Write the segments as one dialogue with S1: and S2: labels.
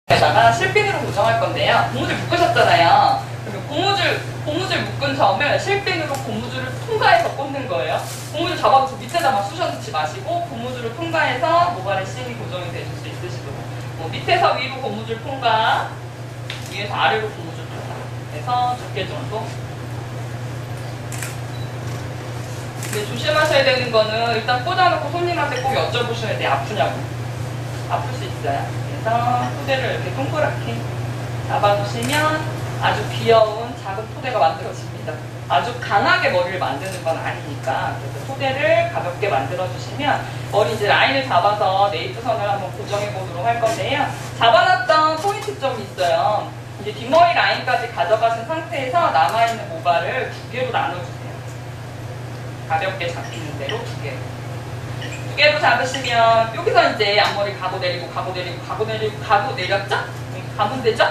S1: 에다가 실핀으로 고정할 건데요. 고무줄 묶으셨잖아요. 그러면 고무줄 묶은 점을 실핀으로 고무줄을 통과해서 꽂는 거예요. 고무줄 잡아서 밑에다만 쑤셔넣지 마시고 고무줄을 통과해서 모발에 싱이 고정이 되실 수 있으시도록. 뭐 밑에서 위로 고무줄 통과, 위에서 아래로 고무줄 통과 해서 두께 정도. 근데 조심하셔야 되는 거는 일단 꽂아놓고 손님한테 꼭 여쭤보셔야 돼요. 아프냐고. 아플 수 있어요. 그래서 토대를 이렇게 동그랗게 잡아주시면 아주 귀여운 작은 토대가 만들어집니다. 아주 강하게 머리를 만드는 건 아니니까. 그래서 토대를 가볍게 만들어주시면 머리 이제 라인을 잡아서 네이프 선을 한번 고정해 보도록 할 건데요. 잡아놨던 포인트점이 있어요. 이제 뒷머리 라인까지 가져가신 상태에서 남아있는 모발을 두 개로 나눠주세요. 가볍게 잡히는 대로 두 개로. 두 개로 잡으시면 여기서 이제 앞머리 가고 내리고 가고 내리고 가고 내리고 가고 내렸죠? 가면 되죠?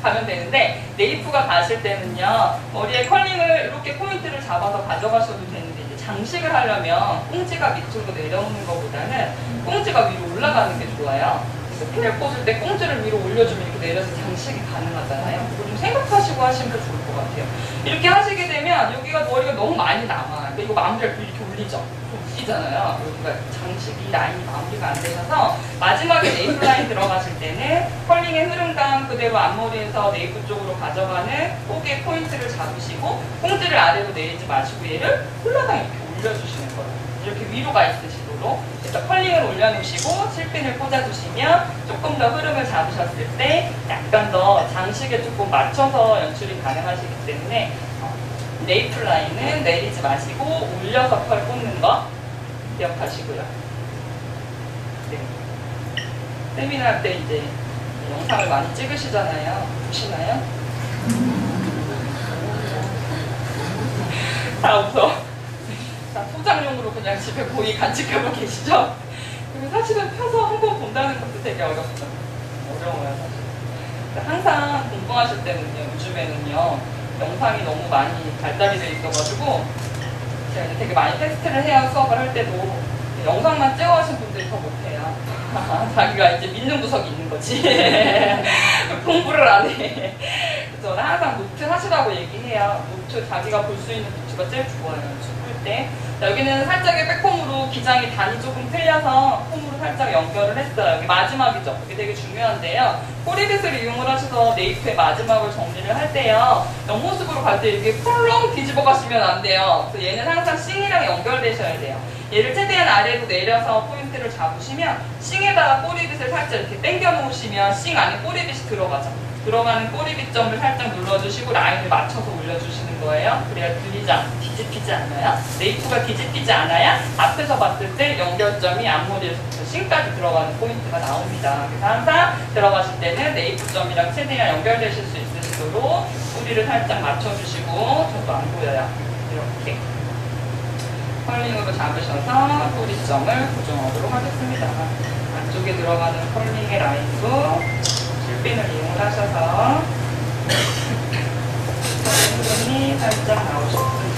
S1: 가면 되는데 네이프가 가실 때는요 머리에 컬링을 이렇게 포인트를 잡아서 가져가셔도 되는데 이제 장식을 하려면 꽁지가 밑으로 내려오는 것보다는 꽁지가 위로 올라가는 게 좋아요. 그래서 핀을 꽂을 때 꽁지를 위로 올려주면 이렇게 내려서 장식이 가능하잖아요. 그거 좀 생각하시고 하시면 더 좋을 것 같아요. 이렇게 하시게 되면 여기가 머리가 너무 많이 남아. 그러니까 이거 마무리를 이렇게 올리죠. 좀 웃기잖아요. 여기가 장식이 라인이 마무리가 안 되셔서 마지막에 네이프 라인 들어가실 때는 컬링의 흐름감 그대로 앞머리에서 네이프 쪽으로 가져가는 꼭의 포인트를 잡으시고 꽁지를 아래로 내리지 마시고 얘를 홀라당 이렇게 올려주시는 거예요. 이렇게 위로가 있으시도록. 그래서 컬링을 올려놓으시고 실핀을 꽂아주시면 조금 더 흐름을 잡으셨을 때 약간 더 장식에 조금 맞춰서 연출이 가능하시기 때문에 네이프 라인은 내리지 마시고 올려서 컬 꽂는 거 기억하시고요. 네. 세미나 할 때 이제 영상을 많이 찍으시잖아요. 보시나요? 다 웃어. 자, 소장용으로 그냥 집에 고이 간직하고 계시죠? 그리고 사실은 펴서 한 번 본다는 것도 되게 어려워요, 사실. 항상 공부하실 때는요, 요즘에는요, 영상이 너무 많이 발달이 돼 있어가지고, 제가 이제 되게 많이 테스트를 해요, 수업을 할 때도. 영상만 찍어하신 분들이 더 못해요. 자기가 이제 믿는 구석이 있는 거지. 공부를 안 해. 저는 항상 노트 하시라고 얘기해요. 노트, 자기가 볼 수 있는 노트가 제일 좋아요. sup을 때. 자, 여기는 살짝의 백홈으로 기장이 단이 조금 틀려서 홈으로 살짝 연결을 했어요. 여기 마지막이죠. 이게 되게 중요한데요. 꼬리빗을 이용을 하셔서 네이프의 마지막을 정리를 할 때요. 옆모습으로 갈 때 이렇게 펄렁 뒤집어 가시면 안 돼요. 그래서 얘는 항상 싱이랑 연결되셔야 돼요. 얘를 최대한 아래로 내려서 포인트를 잡으시면 싱에다가 꼬리빗을 살짝 이렇게 당겨 놓으시면 싱 안에 꼬리빗이 들어가죠. 들어가는 꼬리빗점을 살짝 눌러주시고 라인을 맞춰서 올려주시는 거예요. 그래야 뒤집히지 않아요. 네이프가 뒤집히지 않아야 앞에서 봤을 때 연결점이 앞머리에서부터 싱까지 들어가는 포인트가 나옵니다. 그래서 항상 들어가실 때는 네이프점이랑 최대한 연결되실 수 있으시도록 꼬리를 살짝 맞춰주시고 저도 안 보여요. 이렇게 컬링으로 잡으셔서 꼬리점을 고정하도록 하겠습니다. 안쪽에 들어가는 컬링의 라인도 실핀을 이용을 하셔서 흐름이 살짝 나오셨습니다.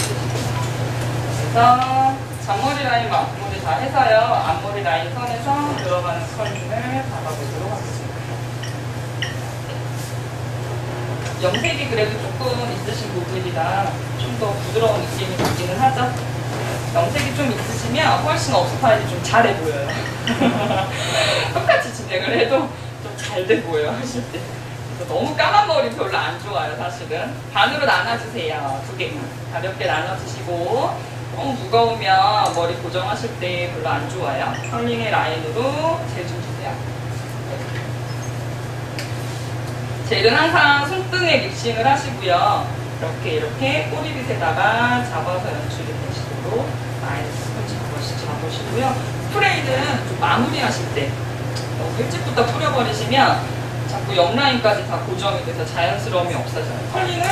S1: 그래서 잔머리 라인, 앞머리 다 해서요. 앞머리 라인 선에서 들어가는 컬링을 잡아보도록 하겠습니다. 염색이 그래도 조금 있으신 분들이라 좀 더 부드러운 느낌이 나기는 하죠. 염색이 좀 있으시면 훨씬 업스타일이 좀 잘해 보여요. 똑같이 진행을 해도 좀 잘 돼 보여요, 하실 때. 그래서 너무 까만 머리 별로 안 좋아요, 사실은. 반으로 나눠주세요, 두 개만. 가볍게 나눠주시고, 너무 무거우면 머리 고정하실 때 별로 안 좋아요. 컬링의 라인으로 재주세요. 젤은 항상 손등에 믹싱을 하시고요. 이렇게 꼬리빗에다가 잡아서 연출이 되시도록 라인을 조금 잡으시고요. 스프레이는 좀 마무리하실 때 너무 일찍부터 뿌려버리시면 자꾸 옆라인까지 다 고정이 돼서 자연스러움이 없어져요. 컬링을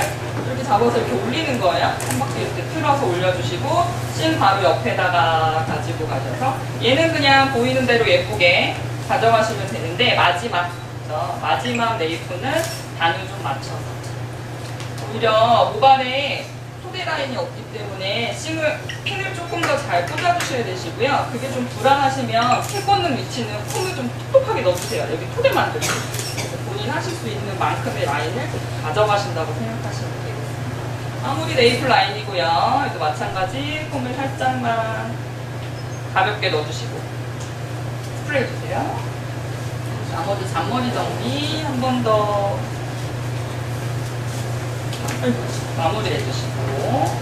S1: 이렇게 잡아서 이렇게 올리는 거예요. 한 바퀴 이렇게 틀어서 올려주시고 씬 바로 옆에다가 가지고 가셔서 얘는 그냥 보이는 대로 예쁘게 가져가시면 되는데 마지막 네이프는 단을 좀 맞춰서 오히려 모발에 토대 라인이 없기 때문에 핀을 조금 더 잘 꽂아주셔야 되시고요. 그게 좀 불안하시면 핀 꽂는 위치는 폼을 좀 톡톡하게 넣어주세요. 여기 토대 만들고 하실 수 있는 만큼의 라인을 가져가신다고 생각하시면 되겠습니다. 마무리 네이플 라인이고요. 이도 마찬가지 폼을 살짝만 가볍게 넣어주시고 스프레이 주세요. 나머지 잔머리 정리 한 번 더 마무리 해주시고,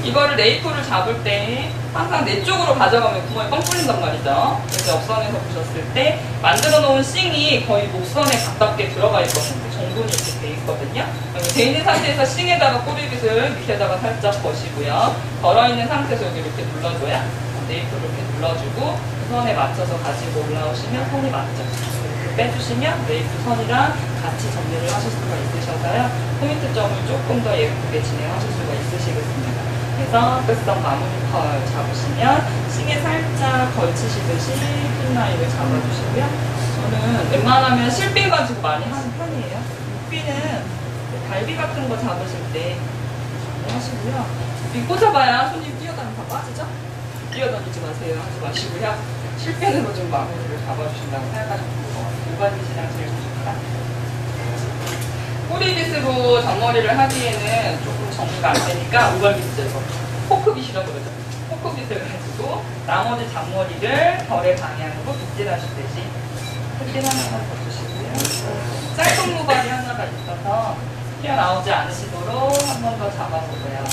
S1: 이거를 네이프를 잡을 때 항상 내 쪽으로 가져가면 구멍이 뻥 뚫린단 말이죠. 그래서 옆선에서 보셨을 때 만들어 놓은 싱이 거의 목선에 가깝게 들어가 있거든요. 정돈이 이렇게 돼 있거든요. 돼 있는 상태에서 싱에다가 꼬리빗을 밑에다가 살짝 거시고요. 덜어있는 상태에서 여기 이렇게 눌러줘야 네이프를 이렇게 눌러주고 그 선에 맞춰서 가지고 올라오시면 선이 맞죠. 이렇게 빼주시면 네이프 선이랑 같이 정리를 하실 수가 있으셔서요. 포인트 점을 조금 더 예쁘게 진행하실 수가 있으시겠습니다. 그래서 끝선 마무리 컬 잡으시면 싱에 살짝 걸치시듯이 핀 라인을 잡아주시고요. 저는 웬만하면 실핀 가지고 많이 하는 편이에요. 핀은 갈비 같은 거 잡으실 때 하시고요. 이 꽂아봐야 손님 뛰어다니면 다 빠지죠? 뛰어다니지 마세요. 하지 마시고요. 실핀으로 좀 마무리를 잡아주신다고 생각하시면 좋을 것 같아요. 일반빗이랑 제일 좋다. 꼬리빗으로 잔머리를 하기에는 조금 정리가 안 되니까 오벌빗으로 포크빗이라고 그러죠. 포크빗을 가지고 나머지 잔머리를 덜의 방향으로 빗질하시듯이 빗질 하나만 더 주시고요. 짧은 모발이 하나가 있어서 튀어나오지 않으시도록 한 번 더 잡아보고요.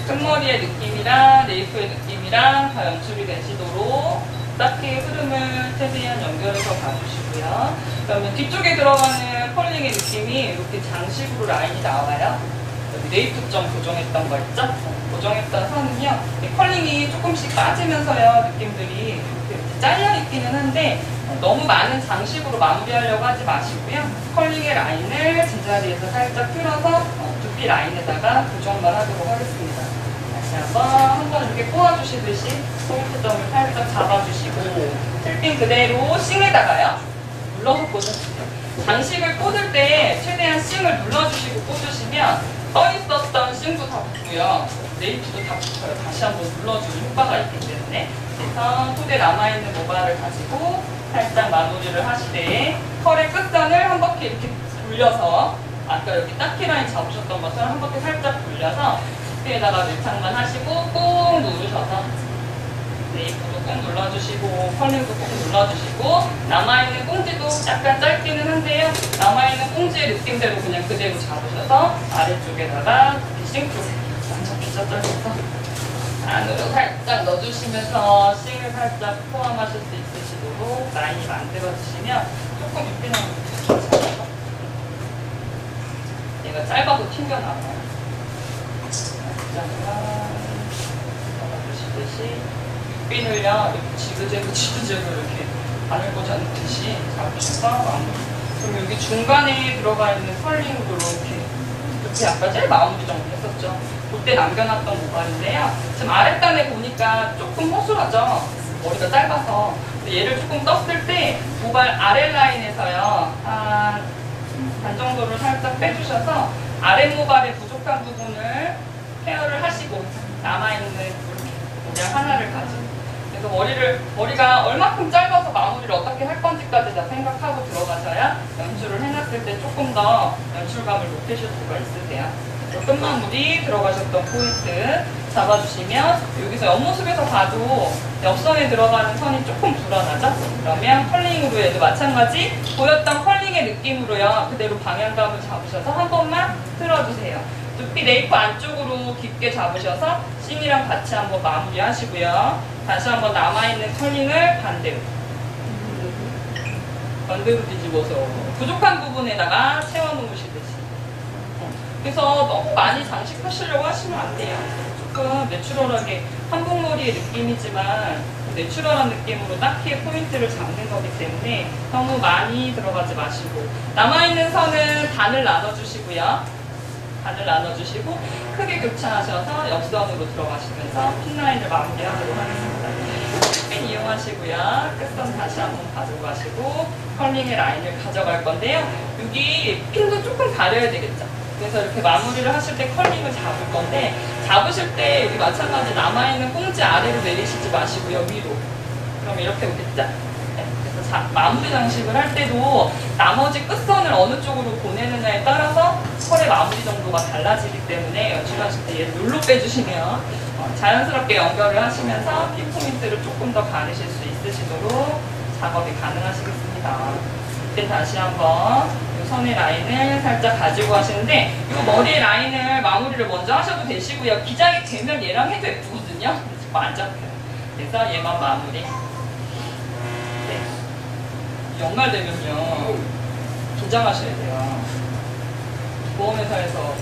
S1: 끝머리의 느낌이랑 네이프의 느낌이랑 다 연출이 되시도록 딱히 흐름을 최대한 연결해서 가주시고요. 그러면 뒤쪽에 들어가는 컬링의 느낌이 이렇게 장식으로 라인이 나와요. 여기 네이프점 고정했던 거 있죠? 고정했던 선은요, 컬링이 조금씩 빠지면서요, 느낌들이 이렇게 잘려 있기는 한데 너무 많은 장식으로 마무리하려고 하지 마시고요. 컬링의 라인을 제자리에서 살짝 틀어서 두피 라인에다가 고정만 하도록 하겠습니다. 다시 한번 이렇게 꼬아주시듯이 포인트점을 살짝 잡아주시고 틀핀 그대로 싱에다가요 눌러서 꽂아주세요. 장식을 꽂을 때 최대한 싱을 눌러주시고 꽂으시면 떠있었던 싱도 다 붙고요, 네이프도 다 붙어요. 다시 한번 눌러주는 효과가 있기 때문에. 그래서 토대 남아있는 모발을 가지고 살짝 마무리를 하시되 컬의 끝선을 한 바퀴 이렇게 돌려서 아까 여기 딱히 라인 잡으셨던 것처럼 한 바퀴 살짝 돌려서 두피에다가 밀착만 하시고 꾹 누르셔서 네이프도 꾹 눌러주시고 컬링도 꾹 눌러주시고 남아있는 꽁지도 약간 짧기는 한데요, 남아있는 꽁지의 느낌대로 그냥 그대로 잡으셔서 아래쪽에다가 싱 쪽 완전 기자 짧아서 안으로 살짝 넣어주시면서 싱을 살짝 포함하실 수 있으시도록 라인이 만들어지시면 조금 유피나는 괜찮아요. 얘가 짧아도 튕겨나와요. 잡아주시듯이 핀을요 지그재그 이렇게 바늘꽂이 않듯이 잡으셔서 마무리. 그럼 여기 중간에 들어가 있는 컬링으로 이렇게 아까 제일 마무리 정도 했었죠. 그때 남겨놨던 모발인데요. 지금 아랫단에 보니까 조금 허술하죠. 머리가 짧아서. 얘를 조금 떴을 때 모발 아랫 라인에서요 반 정도를 살짝 빼주셔서 아랫 모발의 부족한 부분을 케어를 하시고 남아있는 그냥 하나를 가지고, 그래서 머리가 얼마큼 짧아서 마무리를 어떻게 할 건지까지 다 생각하고 들어가셔야 연출을 해놨을 때 조금 더 연출감을 높이실 수가 있으세요. 끝마무리 들어가셨던 포인트 잡아주시면 여기서 옆모습에서 봐도 옆선에 들어가는 선이 조금 불어나죠? 그러면 컬링으로 해도 마찬가지 보였던 컬링의 느낌으로요 그대로 방향감을 잡으셔서 한 번만 틀어주세요. 두피 네이프 안쪽으로 깊게 잡으셔서 싱이랑 같이 한번 마무리 하시고요. 다시 한번 남아있는 컬링을 반대로 뒤집어서 부족한 부분에다가 채워놓으시듯이. 그래서 너무 많이 장식하시려고 하시면 안 돼요. 조금 내추럴하게 한복머리의 느낌이지만 내추럴한 느낌으로 딱히 포인트를 잡는 거기 때문에 너무 많이 들어가지 마시고 남아있는 선은 반을 나눠주시고요. 반을 나눠주시고 크게 교차하셔서 옆선으로 들어가시면서 핀라인을 마무리하도록 하겠습니다. 핀 이용하시고요. 끝선 다시 한번 가지고 가시고 컬링의 라인을 가져갈 건데요. 여기 핀도 조금 가려야 되겠죠. 그래서 이렇게 마무리를 하실 때 컬링을 잡을 건데 잡으실 때 여기 마찬가지 남아있는 꽁지 아래로 내리시지 마시고요. 위로. 그럼 이렇게 오겠죠. 네, 그래서 마무리 장식을 할 때도 나머지 끝선을 어느 쪽으로 보내느냐에 따라서 컬의 마무리 정도가 달라지기 때문에 연출하실 때 얘를 눌러 빼주시면 자연스럽게 연결을 하시면서 핀포인트를 조금 더 가르실 수 있으시도록 작업이 가능하시겠습니다. 이때 다시 한번 이 선의 라인을 살짝 가지고 하시는데 이 머리의 라인을 마무리를 먼저 하셔도 되시고요. 기장이 되면 얘랑 해도 예쁘거든요. 지금 안 잡혀요. 그래서 얘만 마무리. 네. 연말되면요 긴장하셔야 돼요. 보험회사에서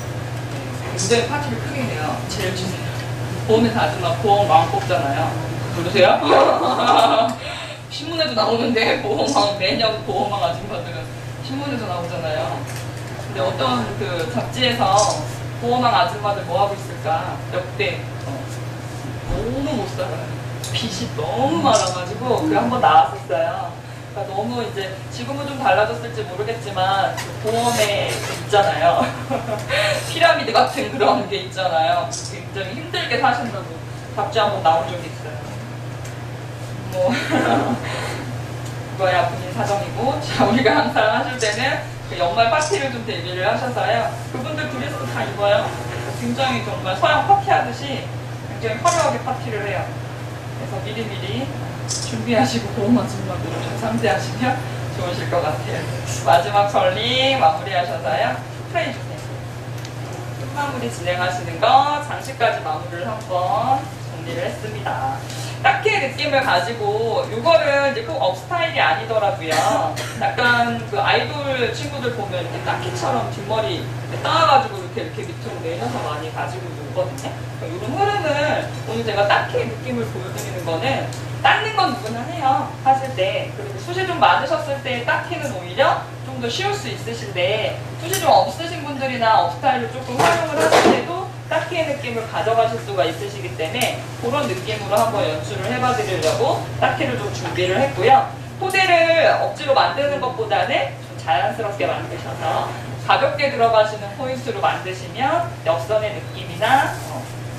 S1: 무대 파티를 크게 해요. 제일 주세요. 보험회사 아줌마 보험 마음 뽑잖아요. 모르세요? 신문에도 나오는데 보험왕 매년 보험왕 아줌마들은 신문에도 나오잖아요. 근데 어떤 그 잡지에서 보험왕 아줌마들 뭐 하고 있을까? 역대 너무 못 살아요. 빚이 너무 많아가지고 그 한번 나왔었어요. 그러니까 너무 이제 지금은 좀 달라졌을지 모르겠지만 그 보험에 있잖아요. 피라미드 같은 그런 게 있잖아요. 굉장히 힘들게 사신다고 잡지 한번 나온 적이 있어요. 뭐 그거야 본인 사정이고, 자, 우리가 항상 하실 때는 그 연말 파티를 좀 대비를 하셔서요. 그분들 드레스도 다 입어요. 굉장히 정말 서양 파티 하듯이 굉장히 화려하게 파티를 해요. 그래서 미리미리 준비하시고 보험 아줌마들을 좀 상대하시면 좋으실 것 같아요. 마지막 컬링 마무리하셔서요. 스프레이 주세요. 끝마무리 진행하시는 거 장식까지 마무리를 한번 정리를 했습니다. 딱히 느낌을 가지고 이거를 이제 꼭 업스타일이 아니더라도요. 약간 그 아이돌 친구들 보면 이렇게 딱히처럼 뒷머리 따가지고 이렇게 밑으로 내려서 많이 가지고 오거든요. 이런 흐름을 오늘 제가 딱히 느낌을 보여드리는 거는 닦는 건 누구나 해요. 하실 때. 그리고 숱이 좀 많으셨을 때 닦기는 오히려 좀 더 쉬울 수 있으신데 숱이 좀 없으신 분들이나 업스타일을 조금 활용을 하실 때도 닦기의 느낌을 가져가실 수가 있으시기 때문에 그런 느낌으로 한번 연출을 해봐 드리려고 닦기를 좀 준비를 했고요. 토대를 억지로 만드는 것보다는 좀 자연스럽게 만드셔서 가볍게 들어가시는 포인트로 만드시면 옆선의 느낌이나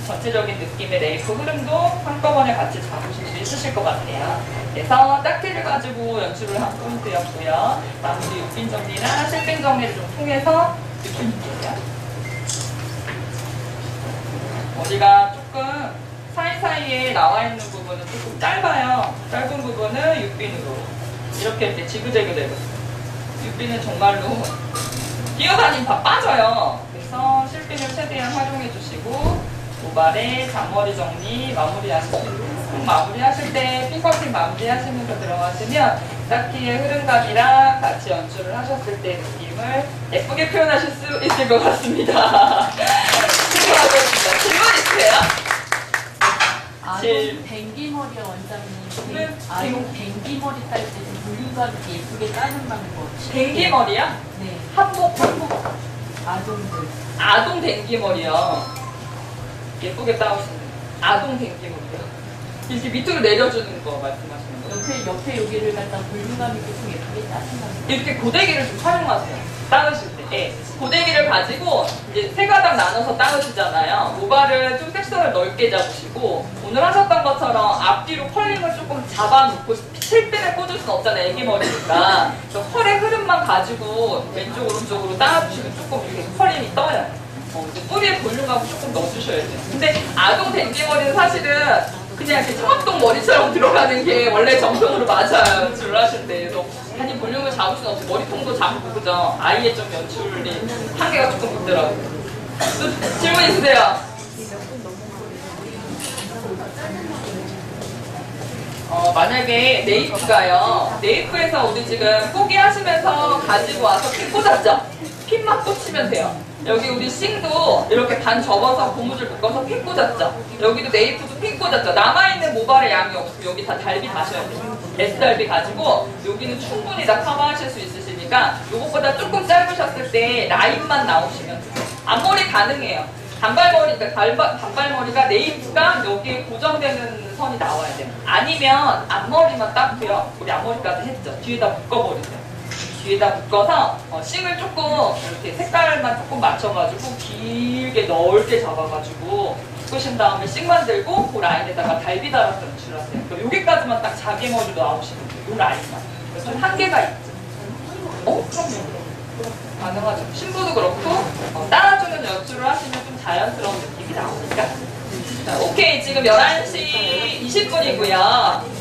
S1: 전체적인 느낌의 레이프 흐름도 한꺼번에 같이 잡으실 수 있으실 것 같아요. 그래서 닦기를 가지고 연출을 한 포인트였고요. 마무리 육빈 정리나 실빈 정리를 좀 통해서 느껴볼게요. 머리가 조금 사이사이에 나와 있는 부분은 조금 짧아요. 짧은 부분은 육빈으로 이렇게 지그재그 되고 있어요. 육빈은 정말로 뛰어다니면 다 빠져요. 그래서 실빈을 최대한 활용해 주시고 모발에 잔머리 정리 마무리하실 때 핀커팅 마무리하시면서 들어가시면 닦기의 흐름감이랑 같이 연출을 하셨을 때 느낌을 예쁘게 표현하실 수 있을 것 같습니다. 수고하셨습니다. 질문 있으세요?
S2: 아동 뱅기머리야 원장님. 아동 뱅기머리 딸 때 좀 볼륨감 있게 예쁘게 따는 방법.
S1: 뱅기머리야?
S2: 네.
S1: 한복.
S2: 아동들.
S1: 아동 뱅기머리요. 예쁘게 따오시는 아동 뱅기머리요. 이렇게 밑으로 내려주는 거 말씀하시는 거예요?
S2: 옆에 여기를 갖다 볼륨감 있게 좀 예쁘게 따는 방법.
S1: 이렇게 고데기를 좀 활용하세요. 따으실 때. 네. 고데기를 가지고 이제 세 가닥 나눠서 따으시잖아요. 모발을 좀 섹션을 넓게 잡으시고 오늘 하셨던 것처럼 앞뒤로 컬링을 조금 잡아놓고 실핀을 꽂을 수는 없잖아요. 애기 머리니까. 그래서 컬의 흐름만 가지고 왼쪽 오른쪽으로 따주시면 조금 이렇게 컬링이 떠요. 이제 뿌리에 볼륨감을 조금 넣어주셔야 돼요. 근데 아동 댕기머리는 사실은 그냥 이렇게 청합동 머리처럼 들어가는 게 원래 정석으로 맞아요. 연출하실 때. 그래서 단히 볼륨을 잡을 수는 없고 머리통도 잡고 그죠? 아이의 좀 연출이 한계가 조금 있더라고요. 또 질문 있으세요? 만약에 네이프가요. 네이프에서 우리 지금 꼬기 하시면서 가지고 와서 핀 꽂았죠? 핀만 꽂히면 돼요. 여기 우리 싱도 이렇게 반 접어서 고무줄 묶어서 핀 꽂았죠? 여기도 네이프도 핀 꽂았죠? 남아있는 모발의 양이 없으면 여기 다 달비 가셔야 돼요. S달비 가지고 여기는 충분히 다 커버하실 수 있으시니까 이것보다 조금 짧으셨을 때 라인만 나오시면 돼요. 앞머리 가능해요. 단발머리가 네이프가 여기에 고정되는 선이 나와야 돼요. 아니면 앞머리만 닦고요. 우리 앞머리까지 했죠? 뒤에다 묶어버리세요. 뒤에다 묶어서 싱을 조금 이렇게 색깔만 조금 맞춰가지고 길게 넓게 잡아가지고 묶으신 다음에 싱 만들고 그 라인에다가 달비 달아서 연출하세요. 여기까지만 딱 자기 머리로 나오시면 돼요. 이 라인만. 좀 한계가 있죠. 그럼요. 가능하죠. 신부도 그렇고 따라주는 연출을 하시면 좀 자연스러운 느낌이 나오니까. 자, 오케이. 지금 11시 20분이고요.